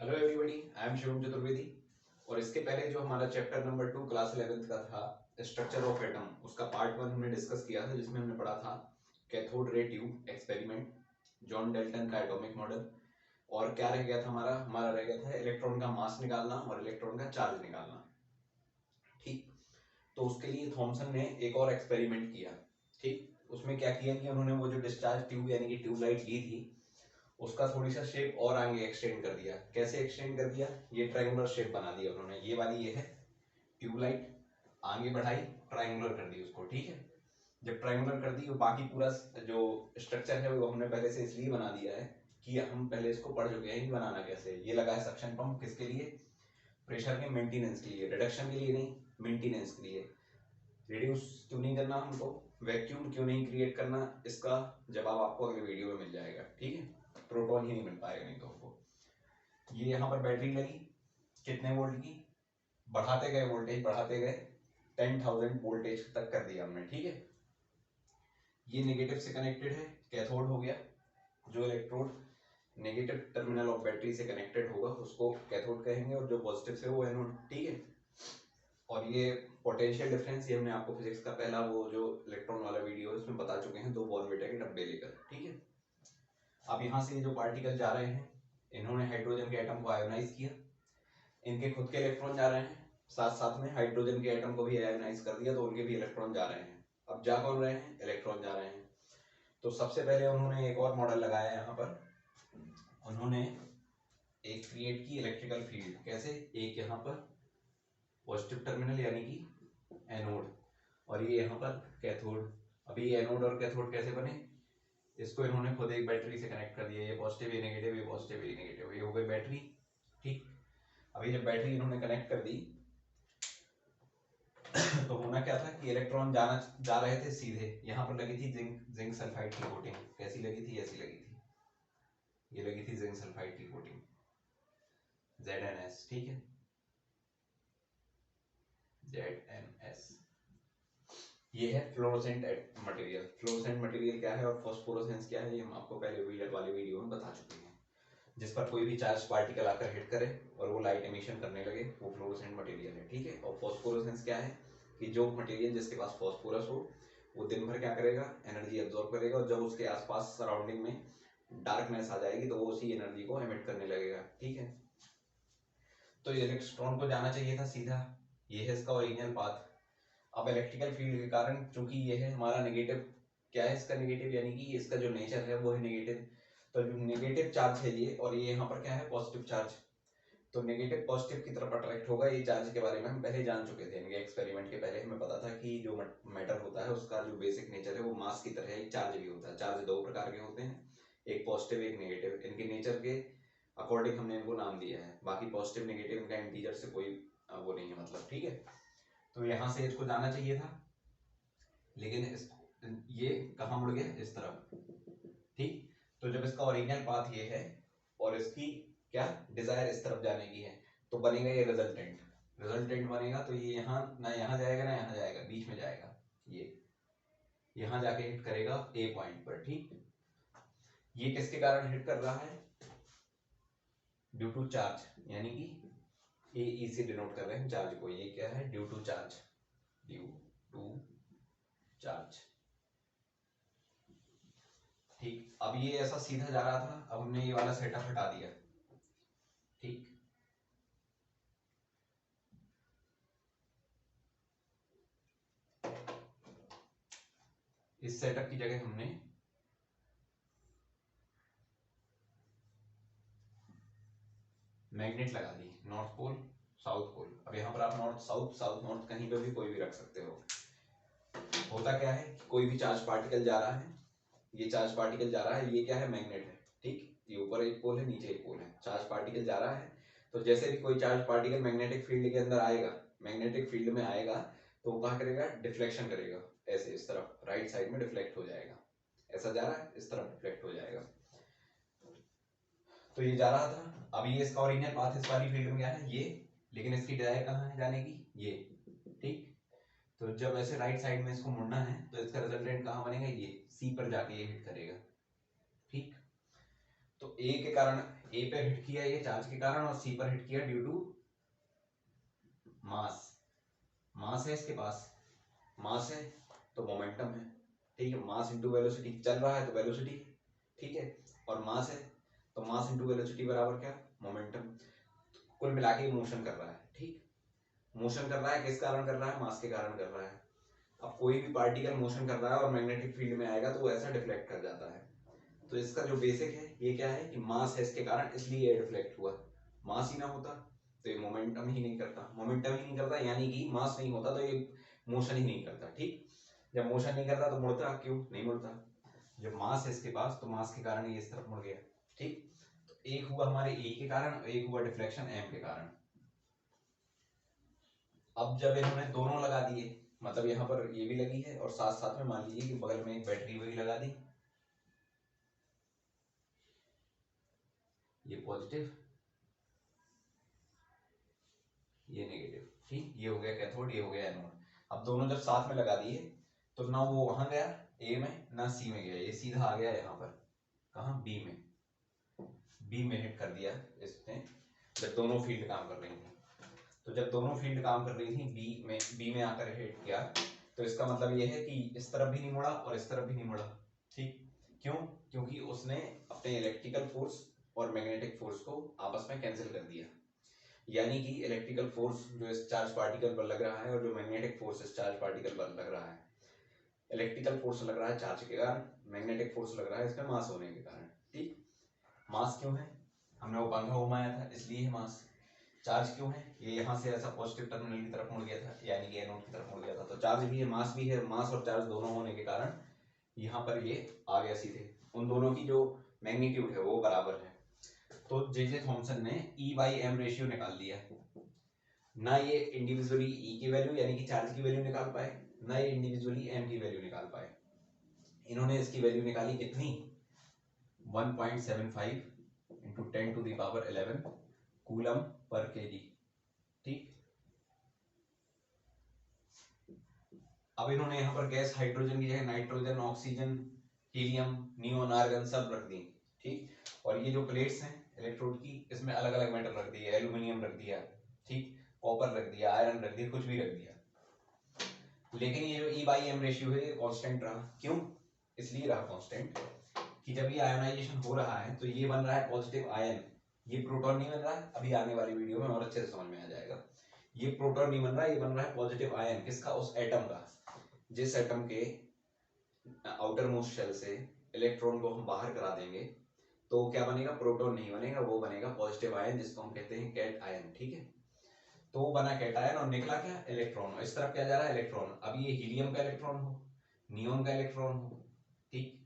Hello everybody, I am Shivam Chaturvedi. और इसके पहले जो हमारा चैप्टर नंबर 2 क्लास 11th का था स्ट्रक्चर ऑफ एटम, उसका पार्ट 1 हमने डिस्कस किया था, जिसमें हमने पढ़ा था cathode ray tube experiment, John Dalton का एटॉमिक मॉडल। और क्या रह गया था हमारा रह गया था इलेक्ट्रॉन का मास निकालना और इलेक्ट्रॉन का चार्ज निकालना। ठीक, तो उसके लिए थॉमसन ने एक और एक्सपेरिमेंट किया। ठीक, उसमें क्या किया कि उन्होंने वो जो डिस्चार्ज ट्यूब यानी कि ट्यूबलाइट ली थी, उसका थोड़ी सा शेप और आगे एक्सटेंड कर दिया। कैसे एक्सटेंड कर दिया? ये ट्रायंगुलर शेप बना दिया उन्होंने। ये वाली ये है ट्यूबलाइट, आगे बढ़ाई, ट्रायंगुलर कर दी उसको। ठीक है, जब ट्रायंगुलर कर दी, वो बाकी पूरा जो स्ट्रक्चर है वो हमने पहले से इसलिए बना दिया है कि हम पहले इसको पढ़ चुके हैं कि बनाना कैसे। ये लगा है सक्शन पंप, किसके लिए? प्रेशर के मेंटेनेंस के लिए, रिडक्शन के लिए नहीं, मेंटेनेंस के लिए। रिड्यूस क्यों नहीं करना हमको, वैक्यूम क्यों नहीं क्रिएट करना, इसका जवाब आपको अगले वीडियो में मिल जाएगा। ठीक है, प्रोटॉन ही नहीं मिल पाएगा नहीं तो हमको। ये यहाँ पर बैटरी लगी, कितने वोल्ट की? बढ़ाते गए वोल्टेज, बढ़ाते गए 10,000 वोल्टेज तक कर दिया हमने। ठीक है, ये नेगेटिव से कनेक्टेड है, कैथोड हो गया। जो electrode negative terminal of battery से कनेक्टेड होगा उसको कैथोड कहेंगे, और जो पॉजिटिव से वो एनोड। ठीक है, और ये पोटेंशियल डिफरेंस ये हमने आपको फिजिक्स का पहला वो जो इलेक्ट्रॉन वाला वीडियो है उसमें बता चुके हैं, 2 बॉर्नविटा के डब्बे लेकर। ठीक है, अब यहाँ से जो पार्टिकल जा रहे हैं, इन्होंने हाइड्रोजन के एटम को आयोनाइज किया, इनके खुद के इलेक्ट्रॉन जा रहे हैं, साथ साथ में हाइड्रोजन के एटम को भी आयोनाइज कर दिया, तो उनके भी इलेक्ट्रॉन जा रहे हैं। अब जा कौन रहे हैं? इलेक्ट्रॉन जा रहे हैं। तो सबसे पहले उन्होंने एक और मॉडल लगाया यहाँ पर, उन्होंने एक क्रिएट की इलेक्ट्रिकल फील्ड। कैसे? एक यहाँ पर पॉजिटिव टर्मिनल यानी कि एनोड, और ये यहाँ पर कैथोड। अभी ये एनोड और कैथोड कैसे बने? इसको इन्होंने खुद एक बैटरी से कनेक्ट कर दिया। ये पॉजिटिव, ये नेगेटिव, ये पॉजिटिव, ये नेगेटिव, ये हो गई बैटरी। ठीक, अभी जब बैटरी इन्होंने कनेक्ट कर दी तो होना क्या था कि इलेक्ट्रॉन जा रहे थे सीधे। यहाँ पर लगी थी जिंक सल्फाइड की कोटिंग। कैसी लगी थी? ऐसी लगी थी, ये लगी थी जिंक सल्फाइड की कोटिंग, ZnS। ठीक है, ZnS। ये है फ्लोरोसेंट मटेरियल। फ्लोरोसेंट मटेरियल क्या है और फॉस्फोरेसेंस क्या है, ये हम आपको पहले वाले वीडियो में बता चुके हैं। जिस पर कोई भी चार्ज पार्टिकल आकर हिट करे और वो लाइट एमिशन करने लगे, वो फ्लोरोसेंट मटेरियल है। ठीक है, और फॉस्फोरेसेंस क्या है कि जो मटेरियल जिसके पास फॉस्फोरस हो वो दिन भर क्या करेगा? एनर्जी एब्जॉर्ब करेगा, और जब उसके आसपास सराउंडिंग में डार्कनेस आ जाएगी तो वो उसी एनर्जी को एमिट करने लगेगा। ठीक है, तो इलेक्ट्रॉन को जाना चाहिए था सीधा, ये है इसका ओरिजिनल पाथ। अब इलेक्ट्रिकल फील्ड के कारण, चूंकि ये है हमारा नेगेटिव, क्या है इसका? नेगेटिव, यानी कि इसका जो नेचर है वो है नेगेटिव। तो जो नेगेटिव चार्ज है ये, और ये यहाँ पर क्या है? Positive charge. तो नेगेटिव पॉजिटिव की तरफ अट्रैक्ट होगा। ये चार्ज के बारे में हम पहले जान चुके थे, इनके एक्सपेरिमेंट के पहले हमें पता था कि जो मैटर होता है उसका जो बेसिक नेचर है वो मास की तरह एक चार्ज भी होता है। चार्ज 2 प्रकार के होते हैं, एक पॉजिटिव एक नेगेटिव। इनके नेचर के अकॉर्डिंग हमने इनको नाम दिया है। बाकी पॉजिटिव नेगेटिव इनका इंटीजर से कोई वो नहीं है मतलब। ठीक है, तो यहाँ से इसको जाना चाहिए था, लेकिन ये कहाँ मुड़ गया? इस तरफ। ठीक, तो जब इसका ओरिजिनल पाथ ये है और इसकी क्या डिजायर इस तरफ जाने की है, तो बनेगा ये रिजल्टेंट। रिजल्टेंट बनेगा तो ये यहाँ ना यहाँ जाएगा ना यहाँ जाएगा, बीच में जाएगा। ये यहाँ जाके हिट करेगा ए पॉइंट पर। ठीक, ये किसके कारण हिट कर रहा है? ड्यू टू चार्ज, यानी कि ए ई से डिनोट कर रहे हैं चार्ज को। ये क्या है? Due to charge, due to charge. ठीक, अब ये ऐसा सीधा जा रहा था, अब हमने ये वाला सेटअप हटा दिया। ठीक, इस सेटअप की जगह हमने मैग्नेट लगा दी, नॉर्थ पोल साउथ पोल। अब यहाँ पर आप नॉर्थ साउथ, साउथ नॉर्थ कहीं पे भी कोई भी रख सकते हो। होता क्या है, कोई भी चार्ज पार्टिकल जा रहा है, ये चार्ज पार्टिकल जा रहा है, ये क्या है? मैग्नेट है। ठीक, ये ऊपर एक पोल है, नीचे एक पोल है। चार्ज पार्टिकल जा रहा है, तो जैसे भी कोई चार्ज पार्टिकल मैग्नेटिक फील्ड के अंदर आएगा, मैग्नेटिक फील्ड में आएगा, तो वो क्या करेगा? डिफ्लेक्शन करेगा, ऐसे इस तरफ राइट साइड में डिफ्लेक्ट हो जाएगा। ऐसा जा रहा है, इस तरफ डिफ्लेक्ट हो जाएगा। तो ये जा रहा था, अब ये इसका ओरिजिनल पाथ इस वाली फील्ड में क्या है? ये, लेकिन इसकी डिजायर कहाँ है जाने की? ये। ठीक, तो जब ऐसे राइट साइड में इसको मुड़ना है तो इसका रिजल्टेंट कहाँ बनेगा? ये सी पर जाके ये हिट करेगा। ठीक, तो ए के कारण ए पे हिट किया ये चार्ज के कारण, और सी पर हिट किया ड्यू टू मास। मास है इसके पास, मास है तो मोमेंटम है, ठीक है। मास इंटू वेलोसिटी, चल रहा है तो वेलोसिटी, ठीक है, और मास है तो मास इंटू वेलोसिटी बराबर क्या, मोमेंटम। कुल मिला के मोशन कर रहा है, ठीक। मोशन कर रहा है, किस कारण कर रहा है, मास के कारण कर रहा है। अब कोई भी पार्टिकल मोशन कर रहा है और मैग्नेटिक फील्ड में आएगा तो वो ऐसा डिफ्लेक्ट कर जाता है। तो इसका जो बेसिक है ये क्या है कि मास है इसके कारण, इसलिए ये डिफ्लेक्ट हुआ। मास ही ना होता तो ये मोमेंटम ही नहीं करता, मोमेंटम ही नहीं करता यानी कि मास नहीं होता तो ये मोशन ही नहीं करता, ठीक। जब मोशन नहीं करता तो मुड़ता क्यों, नहीं मुड़ता। जब मास है इसके पास तो मास के कारण ये इस तरफ मुड़ गया, ठीक। तो एक हुआ हमारे ए के कारण, एक हुआ डिफ्लेक्शन एम के कारण। अब जब इन्होंने दोनों लगा दिए, मतलब यहाँ पर ये भी लगी है और साथ साथ में मान लीजिए कि बगल में एक बैटरी भी लगा दी, ये पॉजिटिव ये नेगेटिव, ठीक। ये हो गया कैथोड, ये हो गया एनोड। अब दोनों जब साथ में लगा दिए तो ना वो वहां गया ए में ना सी में गया, ये सीधा आ गया यहाँ पर, कहाँ, बी में। बी में हिट कर दिया इसने जब दोनों फील्ड काम कर रही थी। तो जब दोनों फील्ड काम कर रही थी बी में आकर हिट किया, तो इसका मतलब ये है कि इस तरफ भी नहीं मुड़ा और इस तरफ भी नहीं मुड़ा, ठीक। क्यों, क्योंकि उसने अपने इलेक्ट्रिकल फोर्स और मैग्नेटिक फोर्स को आपस में कैंसिल कर दिया। यानी कि इलेक्ट्रिकल फोर्स जो इस चार्ज पार्टिकल पर लग रहा है और जो मैग्नेटिक फोर्स इस चार्ज पार्टिकल पर लग रहा है, इलेक्ट्रिकल फोर्स लग रहा है चार्ज के कारण, मैग्नेटिक फोर्स लग रहा है इसमें मास होने के कारण, ठीक। मास क्यों है, हमने वो पंखा घुमाया था इसलिए है मास। चार्ज क्यों है, ये यहाँ से ऐसा पॉजिटिव टर्मिनल की तरफ मुड़ गया था, यानी कि एनोड की तरफ मुड़ गया था, तो चार्ज भी है मास भी है। मास और चार्ज दोनों होने के कारण यहाँ पर ये आ गया सीधे, उन दोनों की जो मैग्नीट्यूड है वो बराबर है। तो जे थॉमसन ने E बाई एम रेशियो निकाल दिया। ना ये इंडिविजुअली E की वैल्यू यानी कि चार्ज की वैल्यू निकाल पाए, ना ये इंडिविजुअली M की वैल्यू निकाल पाए। इन्होंने इसकी वैल्यू निकाली कितनी, 1.75 into 10 to the power 11 coulomb पर केजी, ठीक। अब इन्होंने यहाँ पर गैस हाइड्रोजन की जगह nitrogen, oxygen, helium, neon, argon सब रख दी, ठीक। और ये जो प्लेट्स हैं इलेक्ट्रोड की, इसमें अलग अलग मेटल रख दिए, एल्यूमिनियम रख दिया, ठीक, कॉपर रख दिया, आयरन रख दिया, कुछ भी रख दिया। लेकिन ये जो E बाई एम रेशियो है ये कांस्टेंट रहा। क्यों, इसलिए रहा कांस्टेंट कि जब ये आयोनाइजेशन हो रहा है तो ये बन रहा है पॉजिटिव आयन, ये प्रोटॉन नहीं बन रहा है। अभी आने वाली वीडियो में और अच्छे से समझ में आ जाएगा। ये प्रोटॉन नहीं बन रहा है, ये बन रहा है पॉजिटिव आयन, किसका, उस एटम का। जिस एटम के आउटर मोस्ट शेल से इलेक्ट्रॉन को हम बाहर करा देंगे तो क्या बनेगा, प्रोटॉन नहीं बनेगा, वो बनेगा पॉजिटिव आयन, जिसको हम कहते हैं कैट आयन, ठीक है। तो वो बना कैट आयन और निकला क्या, इलेक्ट्रॉन। इस तरफ क्या जा रहा है, इलेक्ट्रॉन। अब ये हीलियम का इलेक्ट्रॉन हो, नियोन का इलेक्ट्रॉन हो, ठीक,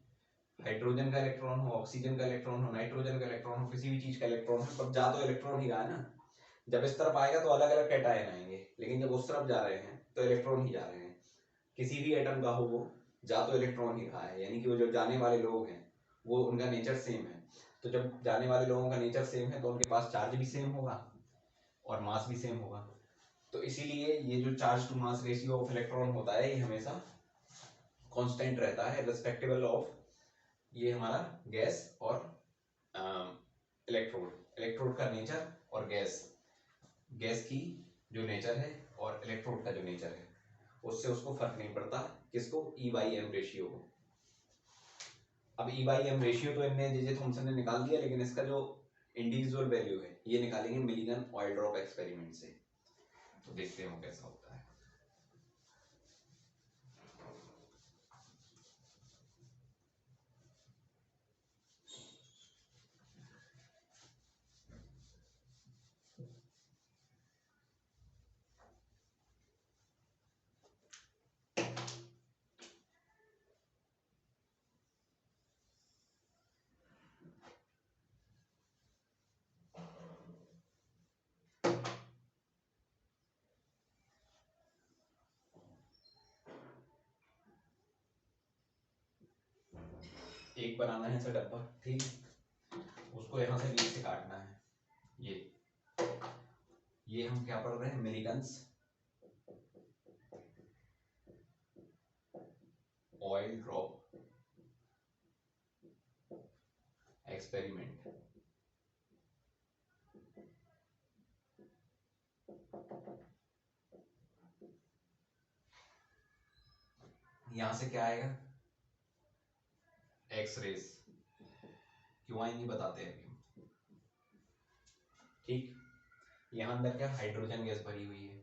हाइड्रोजन का इलेक्ट्रॉन हो, ऑक्सीजन का इलेक्ट्रॉन हो, नाइट्रोजन का इलेक्ट्रॉन हो, किसी भी चीज का इलेक्ट्रॉन हो, पर जा तो इलेक्ट्रॉन ही रहा है ना। जब इस तरफ आएगा तो अलग अलग कैटायन आएंगे, लेकिन जब उस तरफ जा रहे हैं तो इलेक्ट्रॉन ही जा रहे हैं। किसी भी एटम का हो वो जा तो इलेक्ट्रॉन ही रहा है, यानी कि वो जो जाने वाले लोग हैं वो उनका नेचर सेम है। तो जब जाने वाले लोगों का नेचर सेम है तो उनके पास चार्ज भी सेम होगा और मास भी सेम होगा। तो इसीलिए ये जो charge to mass ratio of electron होता है ये हमेशा कांस्टेंट रहता है रिस्पेक्टिबल ऑफ ये हमारा गैस और इलेक्ट्रोड, इलेक्ट्रोड का नेचर और गैस की जो नेचर है और इलेक्ट्रोड का जो नेचर है उससे उसको फर्क नहीं पड़ता, किसको, E बाई एम रेशियो को। अब E बाई एम रेशियो तो इनने जे थॉमसन ने निकाल दिया, लेकिन इसका जो इंडिविजुअल वैल्यू है ये निकालेंगे मिलीगन ऑयल ड्रॉप एक्सपेरिमेंट से। तो देखते हैं वो कैसा होता है। एक बनाना है ऐसा डब्बा, ठीक, उसको यहाँ से बीच से काटना है। ये हम क्या पढ़ रहे हैं, मिलीगन्स ऑयल ड्रॉप एक्सपेरिमेंट। यहां से क्या आएगा, एक्स रेस, क्यों आएंगी बताते हैं अभी। ठीक, यहां अंदर क्या हाइड्रोजन गैस भरी हुई है,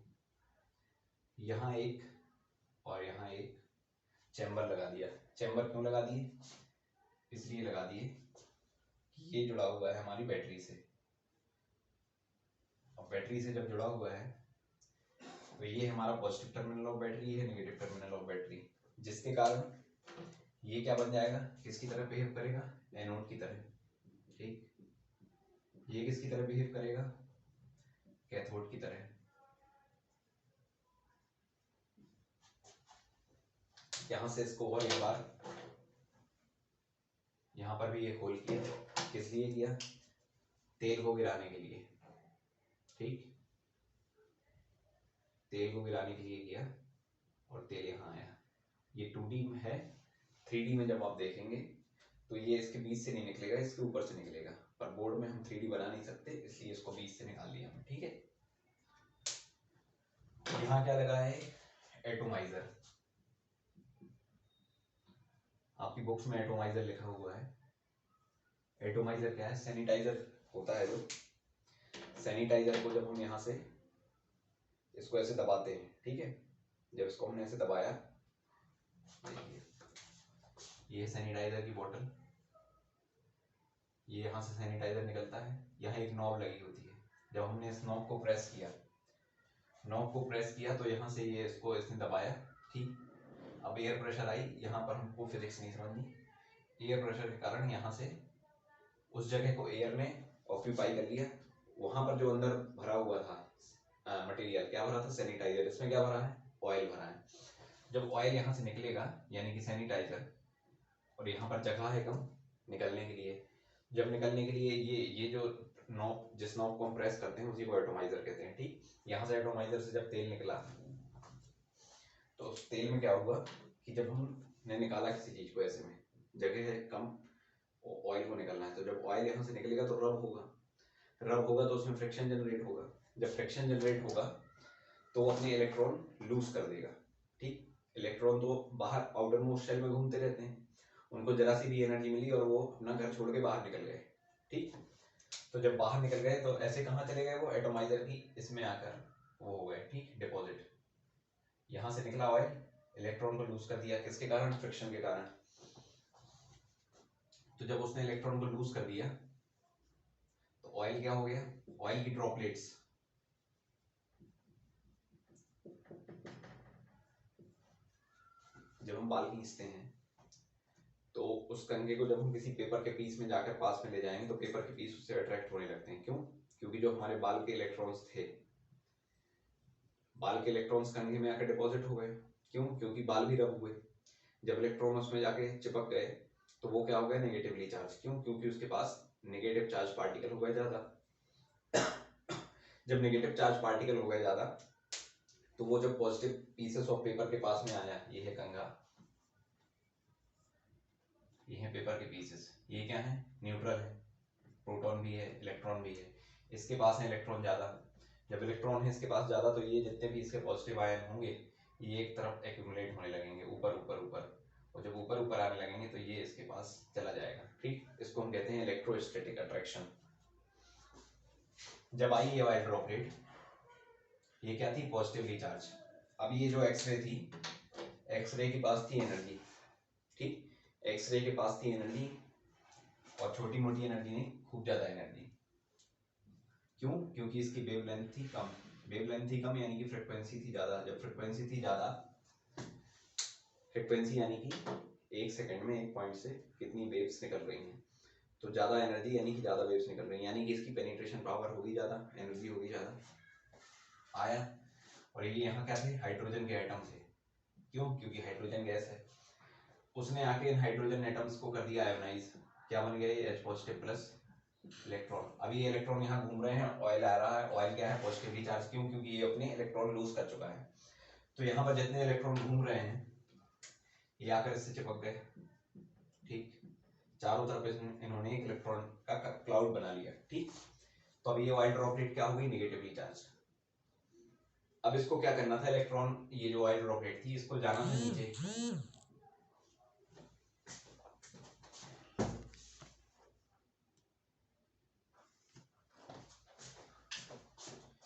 यहां एक और यहां एक चैम्बर लगा दिया। चैम्बर क्यों लगा दिए, इसलिए लगा दिए कि ये जुड़ा हुआ है हमारी बैटरी से। अब बैटरी से जब जुड़ा हुआ है तो ये हमारा पॉजिटिव टर्मिनल ऑफ बैटरी, है नेगेटिव टर्मिनल ऑफ बैटरी, जिसके कारण ये क्या बन जाएगा, किसकी तरह बिहेव करेगा, एनोड की तरह। ठीक, ये किसकी तरह बिहेव करेगा, कैथोड की तरह। यहां से इसको और एक बार यहां पर भी ये होल किया, किस लिए किया, तेल को गिराने के लिए। ठीक, तेल को गिराने के लिए किया और तेल यहाँ आया। ये 2D में है, 3D में जब आप देखेंगे तो ये इसके बीच से नहीं निकलेगा, इसके ऊपर से निकलेगा, पर बोर्ड में हम 3D बना नहीं सकते, इसलिए इसको बीच से निकाल लिया हमने। ठीक है, यहाँ क्या लगा है, एटोमाइजर। आपकी बुक्स में एटोमाइजर लिखा हुआ है। एटोमाइजर क्या है, सैनिटाइजर होता है जो, सैनिटाइजर को जब हम यहाँ से इसको ऐसे दबाते हैं, ठीक है, जब इसको हमने ऐसे दबाया, देखिए ये सैनिटाइजर की बोतल, ये यहाँ से सैनिटाइजर निकलता है, यहाँ एक नॉब लगी होती है। जब हमने इस नॉब को प्रेस किया, नॉब को प्रेस किया तो यहाँ से ये इसको इसने दबाया। ठीक, अब एयर प्रेशर आई, यहाँ पर हमको फिजिक्स नहीं समझनी, एयर प्रेशर के कारण यहाँ से उस जगह को एयर ने ऑक्यूपाई कर लिया। वहां पर जो अंदर भरा हुआ था मटेरियल, क्या भरा था, सैनिटाइजर, इसमें क्या भरा है, ऑयल भरा है। जब ऑयल यहाँ से निकलेगा यानी कि सैनिटाइजर, और यहाँ पर जगह है कम निकलने के लिए, जब निकलने के लिए ये जो नॉब, जिस नॉब को हम प्रेस करते हैं उसी को एटोमाइजर कहते हैं। ठीक, यहाँ से एटोमाइजर से जब तेल निकला तो उस तेल में क्या हुआ कि जब हमने निकाला किसी चीज को, ऐसे में जगह है कम, ऑयल को निकलना है, तो जब ऑयल यहाँ से निकलेगा तो रब होगा, रब होगा तो उसमें फ्रिक्शन जनरेट होगा। जब फ्रिक्शन जनरेट होगा तो वो अपने इलेक्ट्रॉन लूज कर देगा। ठीक, इलेक्ट्रॉन तो बाहर आउटर मोस्ट शेल में घूमते रहते हैं, उनको जरा सी भी एनर्जी मिली और वो अपना घर छोड़ के बाहर निकल गए। ठीक, तो जब बाहर निकल गए तो ऐसे कहाँ चले गए, वो एटोमाइजर की इसमें आकर वो हो गए। ठीक, डिपॉजिट, यहाँ से निकला ऑयल, इलेक्ट्रॉन को लूज कर दिया, किसके कारण, फ्रिक्शन के कारण। तो जब उसने इलेक्ट्रॉन को लूज कर दिया तो ऑयल क्या हो गया, ऑयल की ड्रॉपलेट्स, जब हम बाल खींचते हैं तो उस कंघे को जब हम किसी पेपर के पीस में जाकर पास में ले जाएंगे तो पेपर के पीस उससे अट्रैक्ट होने लगते हैं। क्यों, क्योंकि जो हमारे बाल के इलेक्ट्रॉन्स थे, बाल के इलेक्ट्रॉन्स कंघे में आकर डिपॉजिट हो गए। क्यों, क्योंकि बाल भी रब हुए, जब इलेक्ट्रॉन उसमें जाके चिपक गए तो वो क्या हो गया, नेगेटिवली चार्ज। क्यों, क्योंकि उसके पास नेगेटिव चार्ज पार्टिकल हो गए ज्यादा। जब नेगेटिव चार्ज पार्टिकल हो गए ज्यादा तो वो जब पॉजिटिव पीसेस ऑफ पेपर के पास में आया, ये है कंघा, ये है पेपर के पीसेस, ये क्या है, न्यूट्रल है, प्रोटॉन भी है इलेक्ट्रॉन भी है, इसके पास है इलेक्ट्रॉन ज्यादा। जब इलेक्ट्रॉन है इसके पास ज्यादा तो ये जितने भी इसके पॉजिटिव आयन होंगे ये एक तरफ एक्यूमुलेट होने लगेंगे, ऊपर ऊपर ऊपर, और जब ऊपर ऊपर आने लगेंगे तो ये इसके पास चला जाएगा। ठीक, इसको हम कहते हैं इलेक्ट्रोस्टैटिक अट्रैक्शन। जब आई ये वाई ड्रॉपलेट, ये क्या थी, पॉजिटिवली चार्ज। अब ये जो एक्सरे थी, एक्सरे के पास थी एनर्जी। ठीक, एक्सरे के पास थी एनर्जी और छोटी मोटी एनर्जी नहीं, खूब ज्यादा एनर्जी। क्यों, क्योंकि इसकी वेवलेंथ थी कम, वेवलेंथ थी कम यानी कि फ्रीक्वेंसी थी ज्यादा। जब फ्रीक्वेंसी थी ज्यादा, फ्रीक्वेंसी यानी कि एक सेकंड में एक पॉइंट से कितनी वेव्स निकल रही हैं, तो ज्यादा एनर्जी यानी कि ज्यादा वेव्स निकल रही हैं, यानी कि इसकी पेनिट्रेशन पावर होगी ज्यादा, एनर्जी होगी ज्यादा। आया, और ये यहाँ क्या थे, हाइड्रोजन के एटम थे। क्यों, क्योंकि हाइड्रोजन गैस है। उसने आके इन हाइड्रोजन एटम्स को कर दिया आयोनाइज, क्या बन गया ये, H पॉजिटिव प्लस इलेक्ट्रॉन। अभी ये इलेक्ट्रॉन यहाँ घूम रहे हैं, ऑयल आ रहा है, ऑयल क्या है, पॉजिटिवली चार्ज। क्यों, क्योंकि ये अपने इलेक्ट्रॉन लूज कर चुका है। तो यहाँ पर जितने इलेक्ट्रॉन घूम रहे हैं ये आकर इससे चिपक गए। ठीक, चारों तरफ इन्होंने एक इलेक्ट्रॉन का क्लाउड बना लिया। ठीक, तो अब ये ऑयल ड्रॉपलेट क्या हो गई, नेगेटिवली चार्ज। अब इसको क्या करना था, इलेक्ट्रॉन, ये जो ऑयल ड्रॉपलेट थी इसको जाना था नीचे।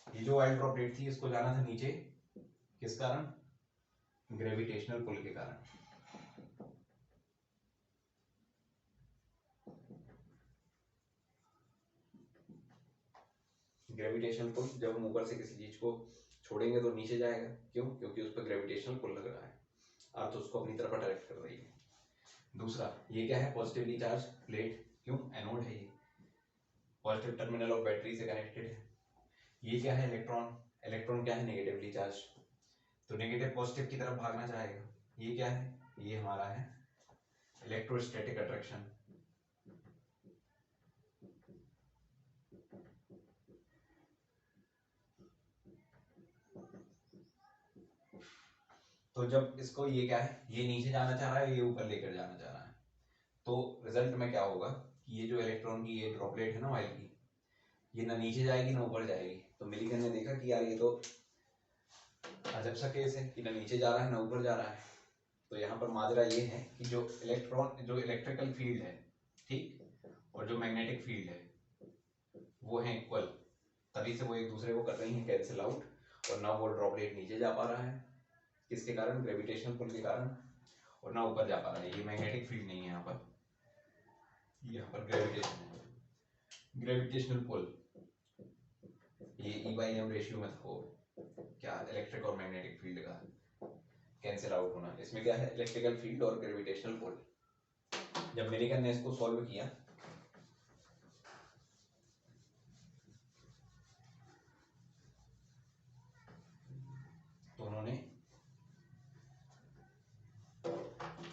ये जो ऑयल ड्रॉपलेट थी इसको जाना था नीचे, किस कारण, ग्रेविटेशनल पुल के कारण। ग्रेविटेशनल पुल, जब हम ऊपर से किसी चीज को छोड़ेंगे तो नीचे जाएगा, क्यों, क्योंकि उस पर ग्रेविटेशनल पुल लग रहा है, अर्थ उसको अपनी तरफ अट्रैक्ट कर रही है। दूसरा, ये क्या है, पॉजिटिवली चार्ज प्लेट, क्यों, एनोड है, ये पॉजिटिव टर्मिनल ऑफ बैटरी से कनेक्टेड है। ये क्या है, इलेक्ट्रॉन, इलेक्ट्रॉन क्या है, नेगेटिवली चार्ज, तो नेगेटिव पॉजिटिव की तरफ भागना चाहेगा। ये क्या है, ये हमारा है इलेक्ट्रोस्टैटिक अट्रैक्शन। तो जब इसको, ये क्या है, ये नीचे जाना चाह रहा है, ये ऊपर लेकर जाना चाह रहा है, तो रिजल्ट में क्या होगा कि ये जो इलेक्ट्रॉन की ये ड्रॉपलेट है ना ऑयल की, ये ना नीचे जाएगी ना ऊपर जाएगी। तो मिलीगन ने देखा कि यार ये तो अजब सा केस है कि ना नीचे जा रहा है ना ऊपर जा रहा है। तो यहाँ पर माजरा ये है कि जो इलेक्ट्रॉन, जो इलेक्ट्रिकल फील्ड है, ठीक, और जो मैग्नेटिक फील्ड है वो है इक्वल, तभी से वो एक दूसरे को कर रही है कैंसिल आउट, और ना वो ड्रॉपलेट नीचे जा पा रहा है, किसके कारण, ग्रेविटेशनल पुल के कारण, और ना ऊपर जा पा रहा है। ये मैग्नेटिक फील्ड नहीं है यहाँ पर ग्रेविटेशनल पुल, ये E/m रेशियो में हो, क्या, इलेक्ट्रिक और मैग्नेटिक फील्ड का कैंसिल आउट होना। इसमें क्या है, इलेक्ट्रिकल फील्ड और ग्रेविटेशनल पुल। जब मिलीगन ने इसको सॉल्व किया तो उन्होंने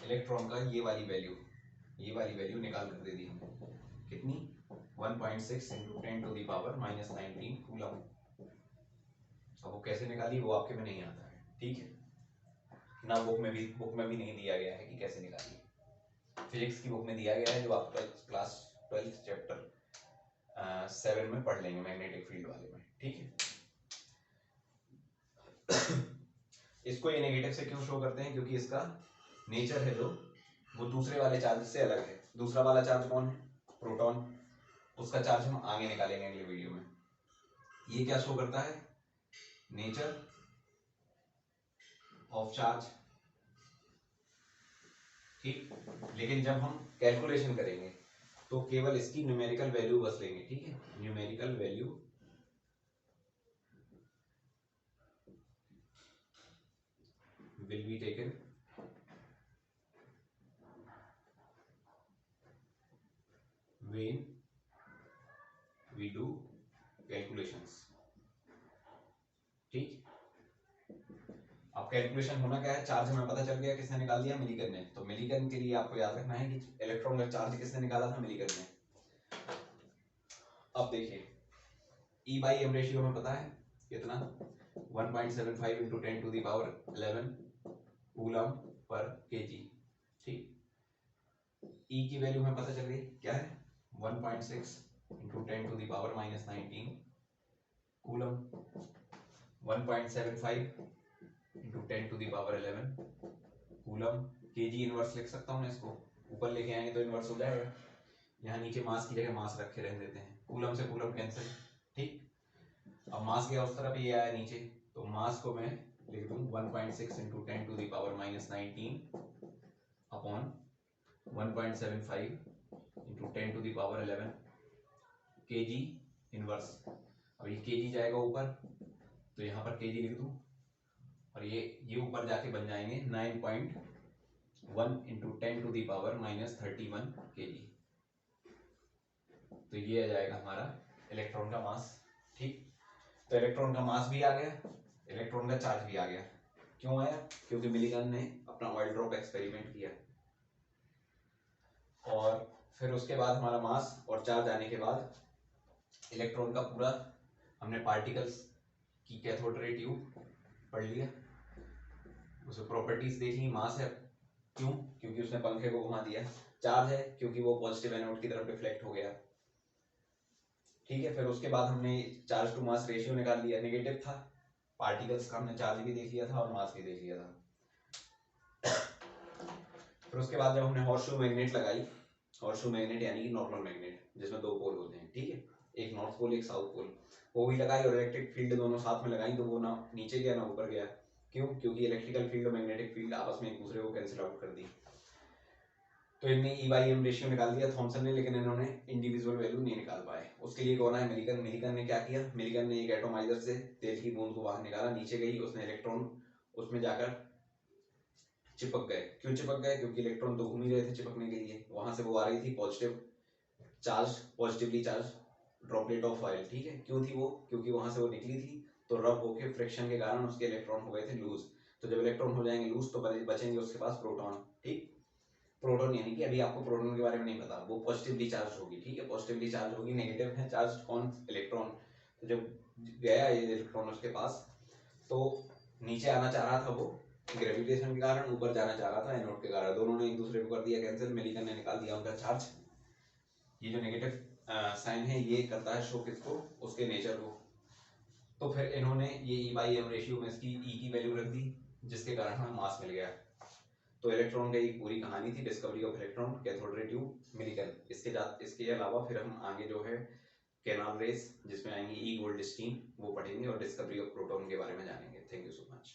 इलेक्ट्रॉन का ये वाली वैल्यू निकाल कर दे दी हमें, कितनी, 1.6 × 10⁻⁻19 कूलम। अब वो कैसे निकाली वो आपके में नहीं आता है, ठीक है ना, बुक में भी नहीं दिया गया है कि कैसे निकाली। फिजिक्स की बुक में दिया गया है, जो आप क्लास 12 चैप्टर 7 में पढ़ लेंगे, मैग्नेटिक फील्ड वाले में, ठीक है। इसको ये नेगेटिव से क्यों शो करते हैं, क्योंकि इसका नेचर है जो वो दूसरे वाले चार्ज से अलग है। दूसरा वाला चार्ज कौन है, प्रोटॉन, उसका चार्ज हम आगे निकालेंगे अगले वीडियो में। ये क्या शो करता है, नेचर ऑफ चार्ज, ठीक। लेकिन जब हम कैलकुलेशन करेंगे तो केवल इसकी न्यूमेरिकल वैल्यू बस लेंगे, ठीक है, numerical value will be taken when we do calculations, ठीक। अब कैलकुलेशन होना क्या है, चार्ज हमें पता चल गया, किसने निकाल दिया, मिलीगन ने। तो मिलीगन के लिए आपको याद रखना है कि इलेक्ट्रॉन का चार्ज किसने निकाला था, मिलीगन ने। अब देखिए E/m रेशियो में पता है कितना, 1.75 × 10⁻11 कूलम पर kg, ठीक। E की वैल्यू हमें पता चल गई, क्या है, 1.6 × 10⁻⁻19 कूलम, 1.75 × 10⁻11 कूलम। kg इनवर्स लिख सकता हूँ मैं इसको, ऊपर लेके आएंगे तो इनवर्स हो जाएगा, यहाँ नीचे मास की जगह मास रखे रहने देते हैं, कूलम से कूलम कैंसिल, ठीक। अब मास गया उस तरफ, ये आया नीचे, तो मास को मैं लिख दूं 1.6 × 10⁻⁻19 अपॉन 1.75 × 10⁻11 kg इनवर्स। अब ये kg जाएगा ऊपर, तो यहाँ पर kg लिख दूं, और ये ऊपर जाके बन जाएंगे 9.1 × 10⁻31 kg। तो ये आ जाएगा हमारा इलेक्ट्रॉन का मास, ठीक। तो इलेक्ट्रॉन का मास भी आ गया, इलेक्ट्रॉन का चार्ज भी आ गया। क्यों आया, क्योंकि मिलीगन ने अपना ऑयल ड्रॉप एक्सपेरिमेंट किया, और फिर उसके बाद हमारा मास और चार्ज आने के बाद इलेक्ट्रॉन का पूरा हमने पार्टिकल्स की कैथोड रे ट्यूब पढ़ लिया, उसे प्रॉपर्टीज देख ली, मास है, क्यों, क्योंकि उसने पंखे को घुमा दिया, चार्ज है क्योंकि वो पॉजिटिव एनोड की तरफ रिफ्लेक्ट हो गया। ठीक है, फिर उसके बाद हमने चार्ज टू मास रेशियो निकाल लिया, नेगेटिव था, पार्टिकल्स का हमने चार्ज भी देख लिया था और मास भी देख लिया था। फिर उसके बाद जब हमने हॉर्सशू मैग्नेट लगाई, हॉर्सशू मैग्नेट यानी कि नॉर्मल मैग्नेट जिसमें दो पोल होते हैं, ठीक है, एक नॉर्थ पोल एक साउथ पोल, वो भी लगाई और इलेक्ट्रिक फील्ड दोनों साथ में लगाई तो वो ना नीचे गया ना ऊपर गया। क्यों? क्योंकि इलेक्ट्रिकल फील्ड और मैग्नेटिक फील्ड आपस में एक दूसरे को कैंसिल आउट कर दी। तो इनने E/M रेशियो निकाल दिया थॉमसन ने, लेकिन इन्होंने इंडिविजुअल वैल्यू नहीं निकाल पाए। उसके लिए कौन है? मिलिकन। मिलिकन ने क्या किया? मिलिकन ने एक एटोमाइजर से तेल की बूंद को बाहर निकाला, नीचे गई, उसने इलेक्ट्रॉन उसमें जाकर चिपक गए। क्यों चिपक गए? क्योंकि इलेक्ट्रॉन तो घूम ही रहे थे चिपकने के लिए, वहां से वो आ रही थी positive charge, positively charge droplet of oil. ठीक है, क्यों थी वो? क्योंकि वहां से वो निकली थी तो रब होके फ्रिक्शन के कारण उसके इलेक्ट्रॉन हो गए थे लूज। तो जब इलेक्ट्रॉन हो जाएंगे लूज तो बचेंगे उसके पास प्रोटॉन। ठीक, प्रोटॉन यानी कि अभी आपको प्रोटॉन के बारे में नहीं पता, वो पॉजिटिवली चार्ज होगी। ठीक है, पॉजिटिवली चार्ज होगी, नेगेटिव है चार्ज कौन? इलेक्ट्रॉन। तो जब गया ये इलेक्ट्रॉन उसके पास तो नीचे आना चाह रहा था वो ग्रेविटेशन के कारण, ऊपर जाना चाह रहा था एनोड के कारण, दोनों ने एक दूसरे को कर दिया कैंसिल। मिलिकन ने निकाल दिया उनका चार्ज। ये जो नेगेटिव साइन है ये करता है शो किसको? उसके नेचर को। तो फिर इन्होंने ये E/M रेशियो में इसकी E की वैल्यू रख दी, जिसके कारण हमें मास मिल गया। तो इलेक्ट्रॉन की एक पूरी कहानी थी, discovery of electron, cathode ray tube, Millikan. इसके अलावा फिर हम आगे जो है कैनाल रेस जिसमें आएंगे E. गोल्डस्टीन, वो पढ़ेंगे और डिस्कवरी ऑफ प्रोटॉन के बारे में जानेंगे। Thank you so much.